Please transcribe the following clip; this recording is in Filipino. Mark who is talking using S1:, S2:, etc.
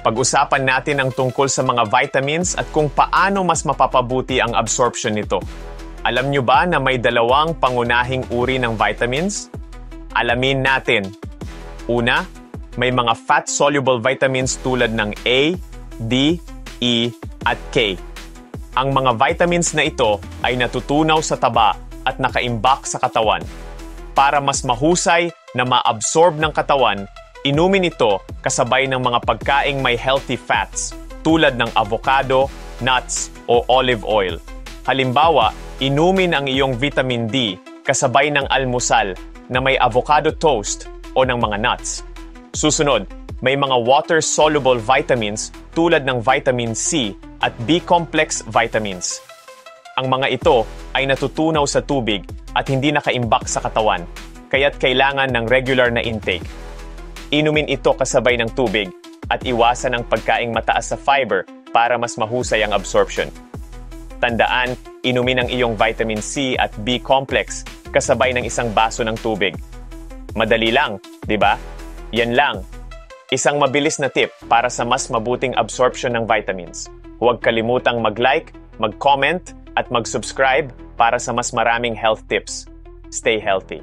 S1: Pag-usapan natin ang tungkol sa mga vitamins at kung paano mas mapapabuti ang absorption nito. Alam nyo ba na may dalawang pangunahing uri ng vitamins? Alamin natin. Una, may mga fat-soluble vitamins tulad ng A, D, E, at K. Ang mga vitamins na ito ay natutunaw sa taba at nakaimbak sa katawan. Para mas mahusay na ma-absorb ng katawan, inumin ito kasabay ng mga pagkaing may healthy fats tulad ng avocado, nuts, o olive oil. Halimbawa, inumin ang iyong vitamin D kasabay ng almusal na may avocado toast o ng mga nuts. Susunod, may mga water-soluble vitamins tulad ng vitamin C at B-complex vitamins. Ang mga ito ay natutunaw sa tubig at hindi nakaimbak sa katawan, kaya't kailangan ng regular na intake. Inumin ito kasabay ng tubig at iwasan ang pagkaing mataas sa fiber para mas mahusay ang absorption. Tandaan, inumin ang iyong vitamin C at B-complex kasabay ng isang baso ng tubig. Madali lang, di ba? Yan lang. Isang mabilis na tip para sa mas mabuting absorption ng vitamins. Huwag kalimutang mag-like, mag-comment, at mag-subscribe para sa mas maraming health tips. Stay healthy.